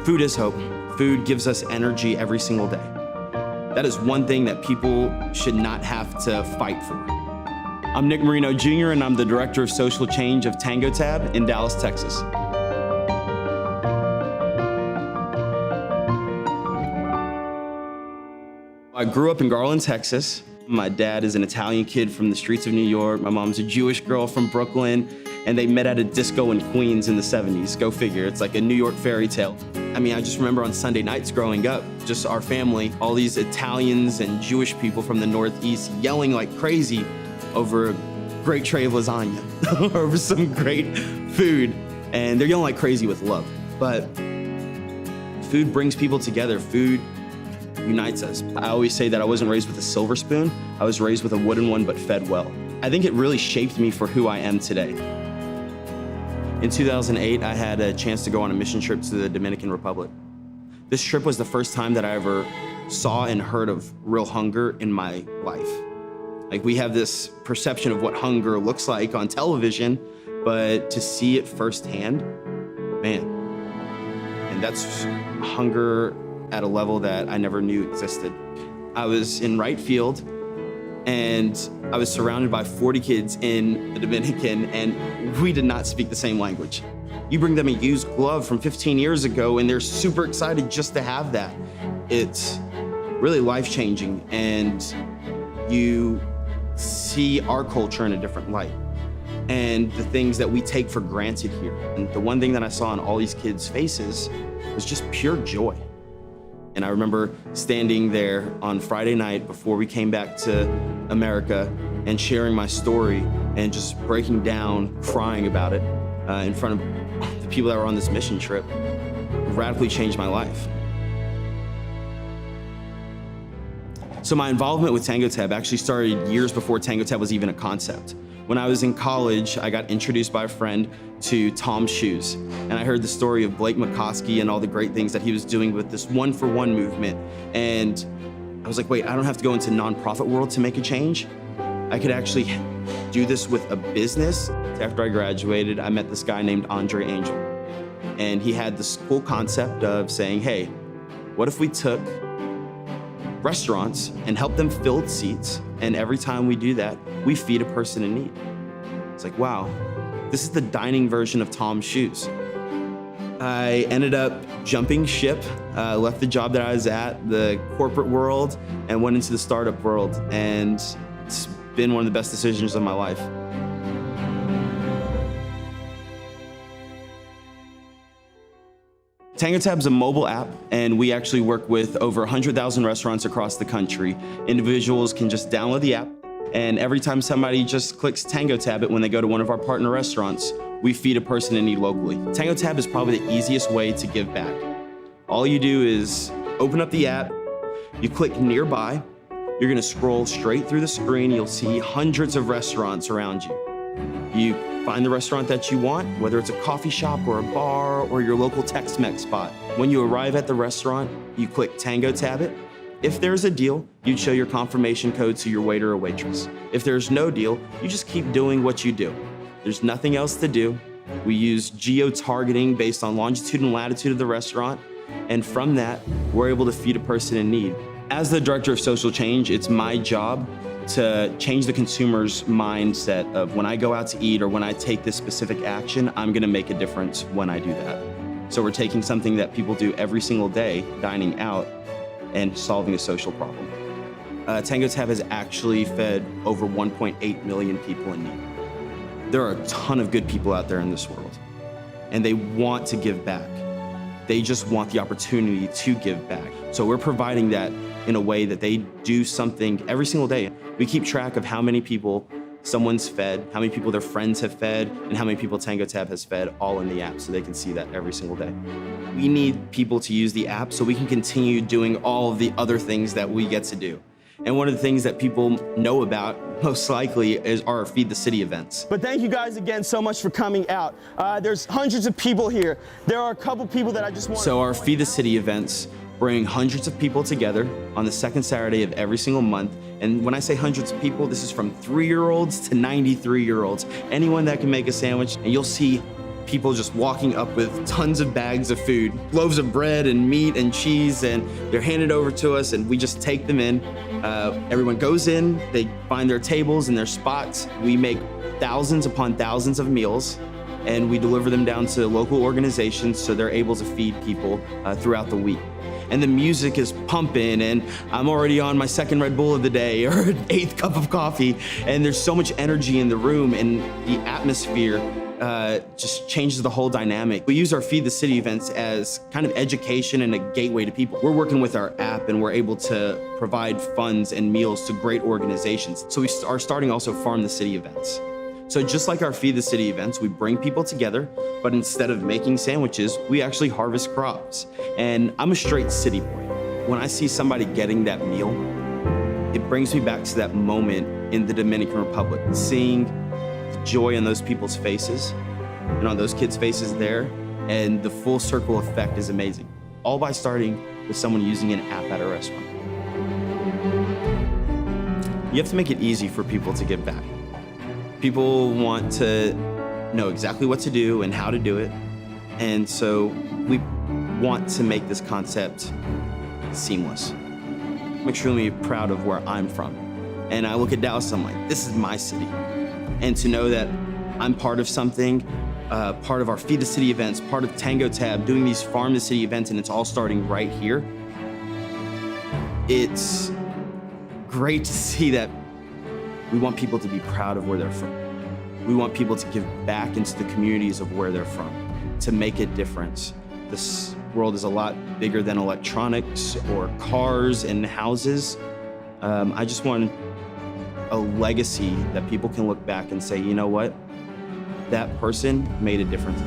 Food is hope. Food gives us energy every single day. That is one thing that people should not have to fight for. I'm Nick Marino Jr., and I'm the Director of Social Change of TangoTab in Dallas, Texas. I grew up in Garland, Texas. My dad is an Italian kid from the streets of New York. My mom's a Jewish girl from Brooklyn, and they met at a disco in Queens in the 70s. Go figure, it's like a New York fairy tale. I mean, I just remember on Sunday nights growing up, just our family, all these Italians and Jewish people from the Northeast yelling like crazy over a great tray of lasagna, over some great food. And they're yelling like crazy with love. But food brings people together. Food unites us. I always say that I wasn't raised with a silver spoon. I was raised with a wooden one, but fed well. I think it really shaped me for who I am today. In 2008, I had a chance to go on a mission trip to the Dominican Republic. This trip was the first time that I ever saw and heard of real hunger in my life. Like, we have this perception of what hunger looks like on television, but to see it firsthand, man. And that's hunger at a level that I never knew existed. I was in right field, and I was surrounded by 40 kids in the Dominican, and we did not speak the same language. You bring them a used glove from 15 years ago, and they're super excited just to have that. It's really life-changing, and you see our culture in a different light, and the things that we take for granted here. And the one thing that I saw in all these kids' faces was just pure joy. And I remember standing there on Friday night before we came back to America and sharing my story and just breaking down, crying about it in front of the people that were on this mission trip. It radically changed my life. So my involvement with TangoTab actually started years before TangoTab was even a concept. When I was in college, I got introduced by a friend to Tom's Shoes. And I heard the story of Blake McCoskey and all the great things that he was doing with this one-for-one movement. And I was like, wait, I don't have to go into nonprofit world to make a change. I could actually do this with a business. After I graduated, I met this guy named Andre Angel. And he had this cool concept of saying, hey, what if we took restaurants and help them fill seats, and every time we do that, we feed a person in need. It's like, wow, this is the dining version of Tom's Shoes. I ended up jumping ship, left the job that I was at, the corporate world, and went into the startup world, and it's been one of the best decisions of my life. TangoTab's a mobile app, and we actually work with over 100,000 restaurants across the country. Individuals can just download the app, and every time somebody just clicks TangoTab it when they go to one of our partner restaurants, we feed a person in need locally. TangoTab is probably the easiest way to give back. All you do is open up the app, you click nearby, you're gonna scroll straight through the screen, you'll see hundreds of restaurants around you. You find the restaurant that you want, whether it's a coffee shop or a bar or your local Tex-Mex spot. When you arrive at the restaurant, you click TangoTab it. If there's a deal, you'd show your confirmation code to your waiter or waitress. If there's no deal, you just keep doing what you do. There's nothing else to do. We use geo-targeting based on longitude and latitude of the restaurant, and from that, we're able to feed a person in need. As the Director of Social Change, it's my job to change the consumer's mindset of when I go out to eat or when I take this specific action, I'm gonna make a difference when I do that. So we're taking something that people do every single day, dining out, and solving a social problem. TangoTab has actually fed over 1.8 million people in need. There are a ton of good people out there in this world, and they want to give back. They just want the opportunity to give back. So we're providing that in a way that they do something every single day. We keep track of how many people someone's fed, how many people their friends have fed, and how many people TangoTab has fed, all in the app, so they can see that every single day. We need people to use the app so we can continue doing all of the other things that we get to do. And one of the things that people know about, most likely, is our Feed the City events. But thank you guys again so much for coming out. There's hundreds of people here. There are a couple people that I just want to... So our Feed the City events bring hundreds of people together on the second Saturday of every single month. And when I say hundreds of people, this is from 3-year-olds to 93-year-olds. Anyone that can make a sandwich, and you'll see people just walking up with tons of bags of food, loaves of bread and meat and cheese, and they're handed over to us and we just take them in. Everyone goes in, they find their tables and their spots. We make thousands upon thousands of meals and we deliver them down to local organizations so they're able to feed people throughout the week. And the music is pumping and I'm already on my second Red Bull of the day or 8th cup of coffee, and there's so much energy in the room and the atmosphere just changes the whole dynamic. We use our Feed the City events as kind of education and a gateway to people. We're working with our app and we're able to provide funds and meals to great organizations. So we are starting also Farm the City events. So just like our Feed the City events, we bring people together, but instead of making sandwiches, we actually harvest crops. And I'm a straight city boy. When I see somebody getting that meal, it brings me back to that moment in the Dominican Republic, seeing the joy on those people's faces and on those kids' faces there, and the full circle effect is amazing. All by starting with someone using an app at a restaurant. You have to make it easy for people to give back. People want to know exactly what to do and how to do it. And so we want to make this concept seamless. I'm extremely proud of where I'm from. And I look at Dallas, I'm like, this is my city. And to know that I'm part of something, part of our Feed the City events, part of TangoTab, doing these Farm the City events, and it's all starting right here. It's great to see that we want people to be proud of where they're from. We want people to give back into the communities of where they're from, to make a difference. This world is a lot bigger than electronics or cars and houses. I just want a legacy that people can look back and say, you know what? That person made a difference.